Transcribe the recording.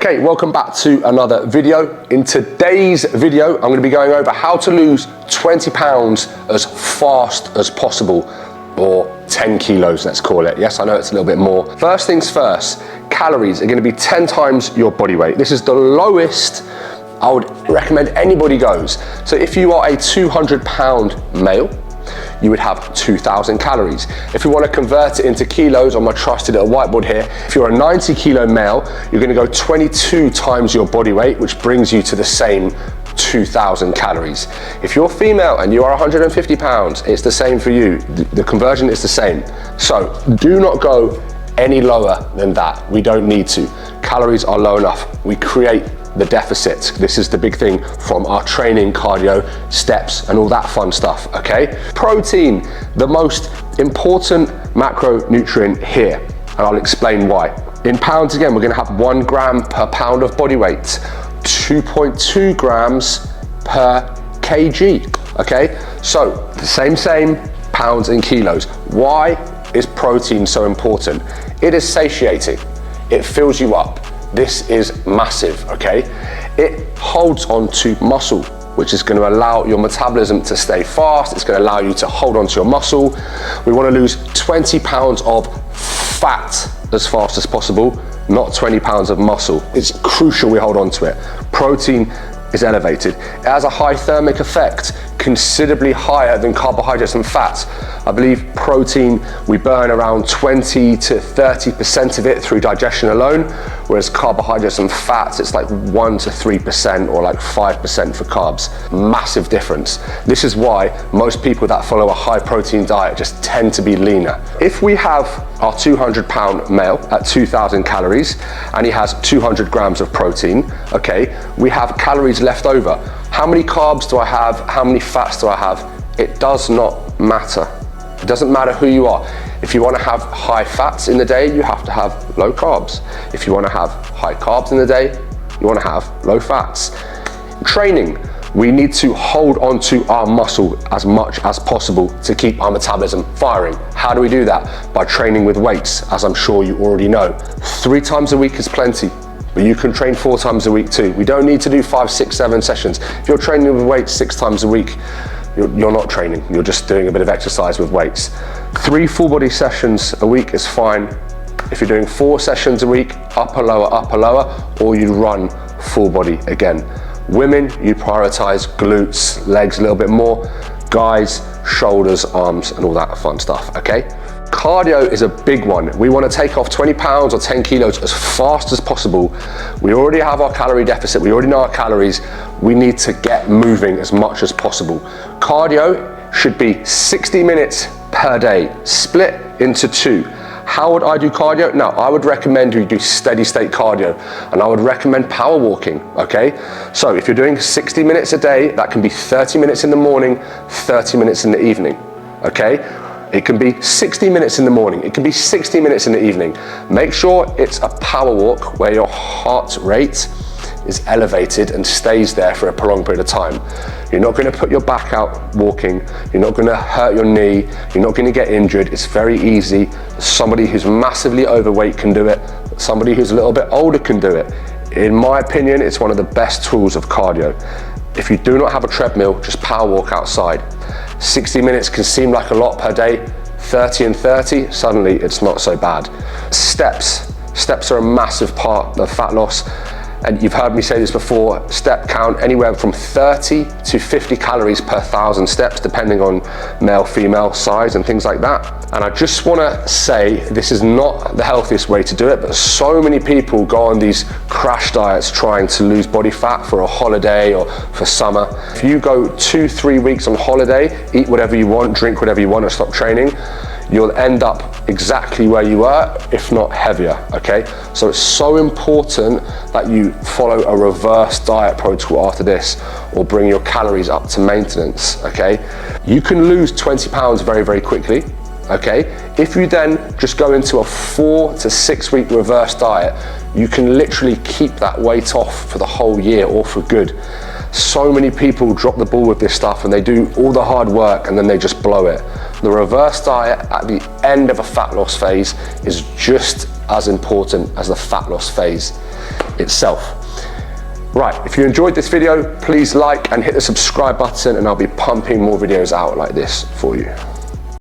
Okay, welcome back to another video. In today's video, I'm gonna be going over how to lose 20 pounds as fast as possible, or 10 kilos, let's call it. Yes, I know it's a little bit more. First things first, calories are gonna be 10 times your body weight. This is the lowest I would recommend anybody goes. So if you are a 200-pound male, you would have 2,000 calories. If you want to convert it into kilos on my trusted little whiteboard here, if you're a 90-kilo male, you're going to go 22 times your body weight, which brings you to the same 2,000 calories. If you're female and you are 150 pounds, it's the same for you. The conversion is the same. So do not go any lower than that. We don't need to. Calories are low enough. We create the deficit. This is the big thing from our training, cardio, steps, and all that fun stuff, okay? Protein, the most important macronutrient here, and I'll explain why. In pounds again, we're gonna have 1 gram per pound of body weight, 2.2 grams per kg, okay? So, same, pounds and kilos. Why is protein so important? It is satiating, it fills you up. This is massive, okay? It holds on to muscle, which is gonna allow your metabolism to stay fast. It's gonna allow you to hold on to your muscle. We wanna lose 20 pounds of fat as fast as possible, not 20 pounds of muscle. It's crucial we hold on to it. Protein is elevated. It has a high thermic effect, considerably higher than carbohydrates and fats. I believe protein, we burn around 20 to 30% of it through digestion alone, whereas carbohydrates and fats, it's like 1 to 3% or like 5% for carbs. Massive difference. This is why most people that follow a high protein diet just tend to be leaner. If we have our 200-pound male at 2,000 calories and he has 200 grams of protein, okay, we have calories left over. How many carbs do I have? How many fats do I have? It does not matter. It doesn't matter who you are. If you want to have high fats in the day, you have to have low carbs. If you want to have high carbs in the day, you want to have low fats. Training, we need to hold on to our muscle as much as possible to keep our metabolism firing. How do we do that? By training with weights, as I'm sure you already know. 3 times a week is plenty, but you can train 4 times a week too. We don't need to do 5, 6, 7 sessions. If you're training with weights 6 times a week, you're not training, you're just doing a bit of exercise with weights. 3 full body sessions a week is fine. If you're doing 4 sessions a week, upper, lower, or you run full body again. Women, you prioritize glutes, legs a little bit more. Guys, shoulders, arms, and all that fun stuff, okay? Cardio is a big one. We want to take off 20 pounds or 10 kilos as fast as possible. We already have our calorie deficit. We already know our calories. We need to get moving as much as possible. Cardio should be 60 minutes per day, split into 2. How would I do cardio? Now, I would recommend you do steady state cardio, and I would recommend power walking, okay? So if you're doing 60 minutes a day, that can be 30 minutes in the morning, 30 minutes in the evening, okay? It can be 60 minutes in the morning, it can be 60 minutes in the evening. Make sure it's a power walk where your heart rate is elevated and stays there for a prolonged period of time. You're not gonna put your back out walking, you're not gonna hurt your knee, you're not gonna get injured. It's very easy. Somebody who's massively overweight can do it, somebody who's a little bit older can do it. In my opinion, it's one of the best tools of cardio. If you do not have a treadmill, just power walk outside. 60 minutes can seem like a lot per day. 30 and 30, suddenly it's not so bad. Steps are a massive part of fat loss. And you've heard me say this before, step count anywhere from 30 to 50 calories per 1,000 steps, depending on male, female, size and things like that. And I just wanna say, this is not the healthiest way to do it, but so many people go on these crash diets trying to lose body fat for a holiday or for summer. If you go 2-3 weeks on holiday, eat whatever you want, drink whatever you want and stop training, you'll end up exactly where you were, if not heavier, okay? So it's so important that you follow a reverse diet protocol after this, or bring your calories up to maintenance, okay? You can lose 20 pounds very, very quickly, okay? If you then just go into a 4 to 6 week reverse diet, you can literally keep that weight off for the whole year or for good. So many people drop the ball with this stuff and they do all the hard work and then they just blow it. The reverse diet at the end of a fat loss phase is just as important as the fat loss phase. itself. Right, if you enjoyed this video, please like and hit the subscribe button, and I'll be pumping more videos out like this for you.